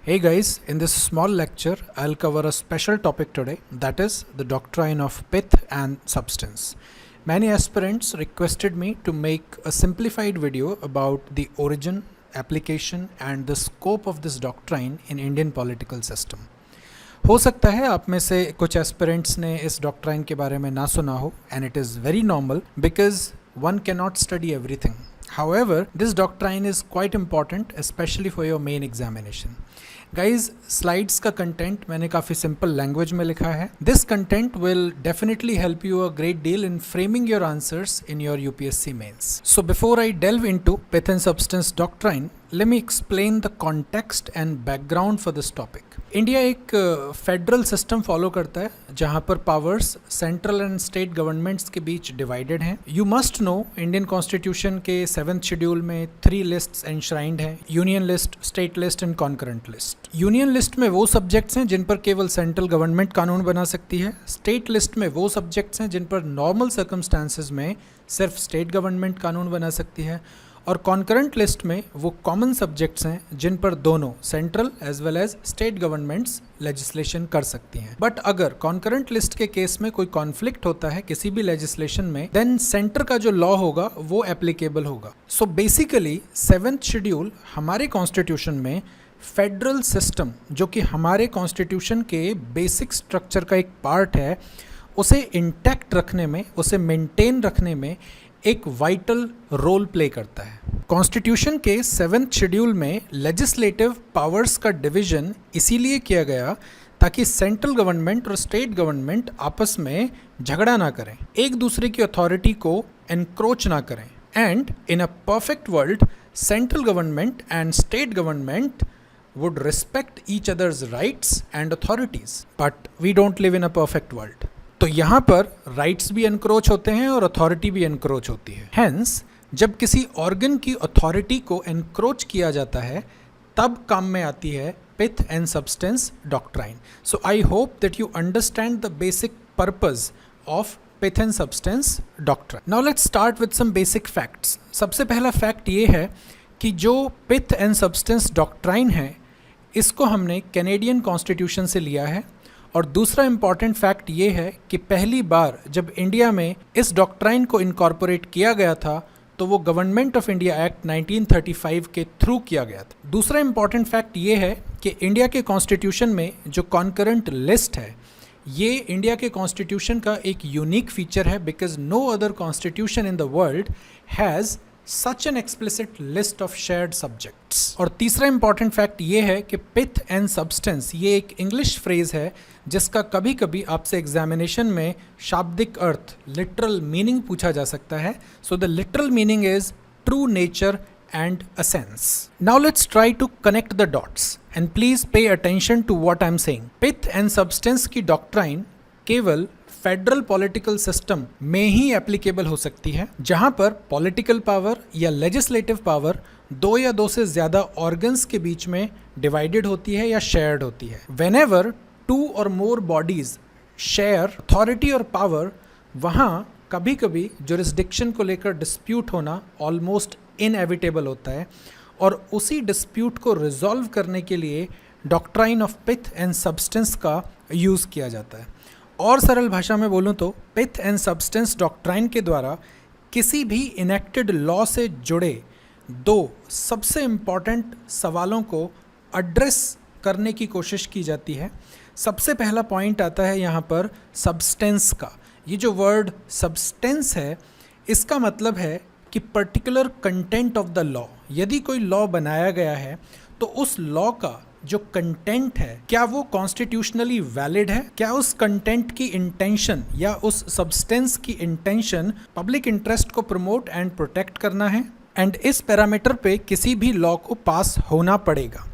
Hey guys, in this small lecture, I'll cover a special topic today, that is the doctrine of Pith and Substance. Many aspirants requested me to make a simplified video about the origin, application and the scope of this doctrine in Indian political system. हो सकता है आप में से कुछ aspirants ने इस doctrine के बारे में ना सुना हो, and it is very normal because one cannot study everything. However, this doctrine is quite important, especially for your main examination. Guys, slides का कंटेंट मैंने काफ़ी सिंपल लैंग्वेज में लिखा है. This content will definitely help you a great deal in framing your answers in your UPSC Mains. So before I delve into Pith and Substance doctrine, let me explain the context and background for this topic. India एक federal system follow करता है जहां पर powers central and state governments के बीच divided हैं. You must know Indian constitution के 7th schedule में 3 lists enshrined हैं: union list, state list and concurrent list. Union list में वो सब्जेक्ट्स हैं जिन पर केवल सेंट्रल गवर्नमेंट कानून बना सकती है. स्टेट लिस्ट में वो सब्जेक्ट्स हैं जिन पर नॉर्मल सर्कमस्टांसेस में सिर्फ स्टेट गवर्नमेंट कानून बना सकती है. और कॉन्करेंट लिस्ट में वो कॉमन सब्जेक्ट्स हैं जिन पर दोनों central as well as state governments legislation कर सकती हैं. बट अगर कॉन्करेंट लिस्ट के केस में कोई कॉन्फ्लिक्ट होता है किसी भी लेजिस्लेशन में, देन सेंटर का जो लॉ होगा वो एप्लीकेबल होगा. सो बेसिकली 7th शेड्यूल हमारे कॉन्स्टिट्यूशन में फेडरल सिस्टम, जो कि हमारे कॉन्स्टिट्यूशन के बेसिक स्ट्रक्चर का एक पार्ट है, उसे इंटैक्ट रखने में, उसे मेंटेन रखने में एक वाइटल रोल प्ले करता है. कॉन्स्टिट्यूशन के 7th शेड्यूल में लेजिस्लेटिव पावर्स का डिवीजन इसीलिए किया गया ताकि सेंट्रल गवर्नमेंट और स्टेट गवर्नमेंट आपस में झगड़ा ना करें, एक दूसरे की अथॉरिटी को एनक्रोच ना करें. And in a perfect world, central government and state government would respect each other's rights and authorities. But we don't live in a perfect world. तो यहाँ पर राइट्स भी एनक्रोच होते हैं और अथॉरिटी भी एनक्रोच होती है. हेंस जब किसी ऑर्गन की अथॉरिटी को एनक्रोच किया जाता है तब काम में आती है pith and substance doctrine. So I hope that you understand the basic purpose of pith and substance doctrine. Now let's start with some basic facts. सबसे पहला फैक्ट ये है कि जो पिथ एंड सब्सटेंस डॉक्ट्राइन है इसको हमने कैनेडियन कॉन्स्टिट्यूशन से लिया है. और दूसरा इंपॉर्टेंट फैक्ट ये है कि पहली बार जब इंडिया में इस डॉक्ट्राइन को इनकॉर्पोरेट किया गया था तो वो गवर्नमेंट ऑफ इंडिया एक्ट 1935 के थ्रू किया गया था. दूसरा इंपॉर्टेंट फैक्ट ये है कि इंडिया के कॉन्स्टिट्यूशन में जो कॉन्करेंट लिस्ट है ये इंडिया के कॉन्स्टिट्यूशन का एक यूनिक फीचर है, because no other constitution in the world has such an explicit list of shared subjects. और तीसरा इंपॉर्टेंट फैक्ट ये है कि पिथ एंड सब्सटेंस ये एक इंग्लिश फ्रेज है जिसका कभी कभी आपसे एग्जामिनेशन में शाब्दिक अर्थ, लिटरल मीनिंग पूछा जा सकता है. So the literal meaning is true nature and a sense. Now let's try to connect the dots and please pay attention to what I'm saying. Pith and substance की doctrine केवल federal political system में ही applicable हो सकती है जहां पर political power या legislative power दो या दो से ज्यादा ऑर्गन्स के बीच में डिवाइडेड होती है या शेयर्ड होती है. व्हेनेवर 2 और मोर बॉडीज शेयर अथॉरिटी और पावर, वहां कभी कभी जुरिस्डिक्शन को लेकर डिस्प्यूट होना ऑलमोस्ट इनएविटेबल होता है और उसी डिस्प्यूट को रिजॉल्व करने के लिए doctrine of pith and substance का यूज़ किया जाता है. और सरल भाषा में बोलूं तो पिथ एंड सब्सटेंस डॉक्ट्राइन के द्वारा किसी भी इनेक्टेड लॉ से जुड़े 2 सबसे इम्पॉर्टेंट सवालों को एड्रेस करने की कोशिश की जाती है. सबसे पहला पॉइंट आता है यहाँ पर सब्सटेंस का. ये जो वर्ड सब्सटेंस है इसका मतलब है कि particular content of the law. यदि कोई लॉ बनाया गया है तो उस लॉ का जो कंटेंट है क्या वो कॉन्स्टिट्यूशनली वैलिड है, क्या उस कंटेंट की इंटेंशन या उस सब्सटेंस की इंटेंशन पब्लिक इंटरेस्ट को प्रमोट एंड प्रोटेक्ट करना है. एंड इस पैरामीटर पे किसी भी लॉ को पास होना पड़ेगा.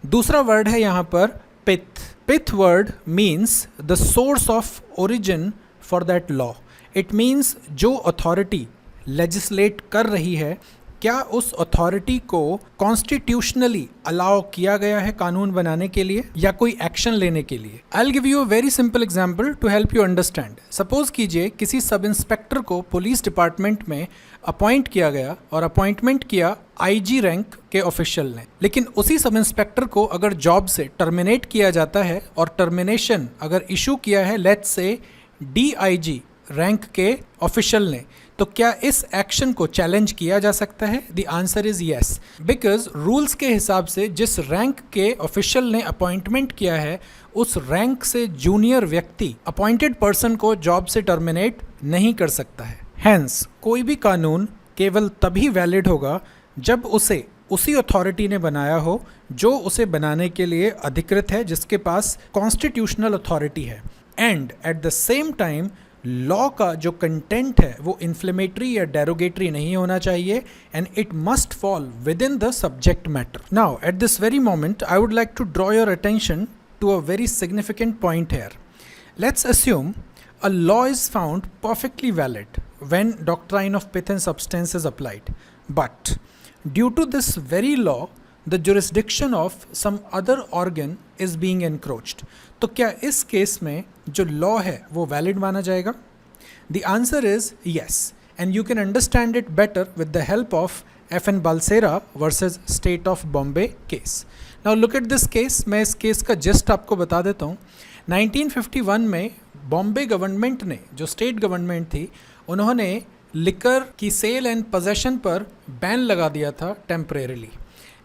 दूसरा वर्ड है यहाँ पर pith. Pith word means the source of origin for that law. It means जो अथॉरिटी लेजिस्लेट कर रही है क्या उस अथॉरिटी को कॉन्स्टिट्यूशनली अलाउ किया गया है कानून बनाने के लिए या कोई एक्शन लेने के लिए? I will give you a very simple example to help you understand. Suppose कीजिए किसी सब इंस्पेक्टर को पुलिस डिपार्टमेंट में अपॉइंट किया गया और अपॉइंटमेंट किया आईजी रैंक के ऑफिशियल ने, लेकिन उसी सब इंस्पेक्टर को अगर जॉब से टर्मिनेट किया जाता है और टर्मिनेशन अगर इशू किया है लेट्स से डीआईजी रैंक के ऑफिशियल ने, तो क्या इस एक्शन को चैलेंज किया जा सकता है? The answer is yes, because rules के हिसाब से जिस रैंक के ऑफिशियल ने अपॉइंटमेंट किया है उस रैंक से जूनियर व्यक्ति अपॉइंटेड पर्सन को जॉब से टर्मिनेट नहीं कर सकता है। हैंस कोई भी कानून केवल तभी वैलिड होगा जब उसे उसी अथॉरिटी ने बनाया हो जो उसे बनाने के लिए अधिकृत है, जिसके पास कॉन्स्टिट्यूशनल अथॉरिटी है, and at the same time law का जो कंटेंट है वो इन्फ्लेमेटरी या डेरोगेटरी नहीं होना चाहिए and it must fall within the subject matter. Now at this very moment I would like to draw your attention to a very significant point here. Let's assume a law is found perfectly valid when doctrine of pith and substance is applied, but due to this very law the jurisdiction of some other organ is being encroached, तो क्या इस case में जो law है वो valid माना जाएगा? The answer is yes, and you can understand it better with the help of F.N Balsera versus State of Bombay case. Now look at this case. मैं इस केस का जस्ट आपको बता देता हूँ। 1951 में बॉम्बे गवर्नमेंट ने, जो स्टेट गवर्नमेंट थी, उन्होंने लिकर की सेल एंड पोजेशन पर बैन लगा दिया था टेम्परेरीली,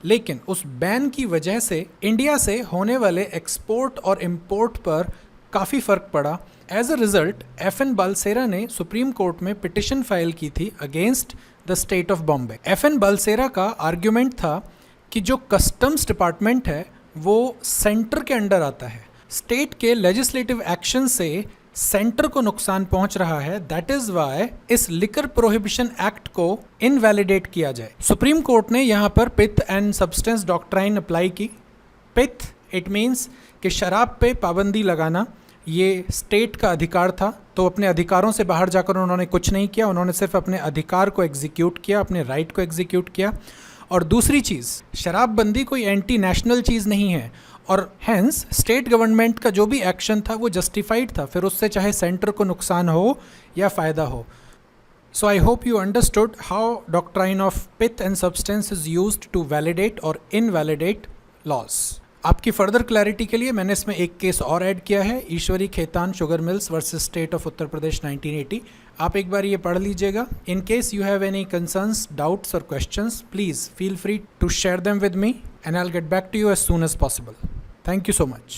लेकिन उस बैन की वजह से इंडिया से होने वाले एक्सपोर्ट और इंपोर्ट पर काफ़ी फ़र्क पड़ा। एज अ रिज़ल्ट F.N बालसेरा ने सुप्रीम कोर्ट में पिटिशन फाइल की थी against the state of Bombay. F.N बालसेरा का आर्ग्यूमेंट था कि जो कस्टम्स डिपार्टमेंट है वो सेंटर के अंडर आता है, स्टेट के लेजिस्लेटिव एक्शन से सेंटर को नुकसान पहुंच रहा है, दैट इज वाई इस लिकर प्रोहिबिशन एक्ट को इनवैलिडेट किया जाए। सुप्रीम कोर्ट ने यहाँ पर pith and substance doctrine apply की। पिथ इट मीन्स कि शराब पे पाबंदी लगाना ये स्टेट का अधिकार था, तो अपने अधिकारों से बाहर जाकर उन्होंने कुछ नहीं किया, उन्होंने सिर्फ अपने अधिकार को एग्जीक्यूट किया, अपने राइट को एग्जीक्यूट किया। और दूसरी चीज़, शराबबंदी कोई एंटी नेशनल चीज़ नहीं है और हैंस स्टेट गवर्नमेंट का जो भी एक्शन था वो जस्टिफाइड था, फिर उससे चाहे सेंटर को नुकसान हो या फ़ायदा हो। So I hope you understood how doctrine of pith and substance is used to validate और इनवैलिडेट लॉज। आपकी फर्दर क्लैरिटी के लिए मैंने इसमें एक केस और ऐड किया है, Ishwari Khetan sugar mills versus state of Uttar Pradesh 1980। आप एक बार ये पढ़ लीजिएगा। In case you have any concerns, doubts और questions, please feel free to share them with me and I'll get back to you as soon as possible. Thank you so much.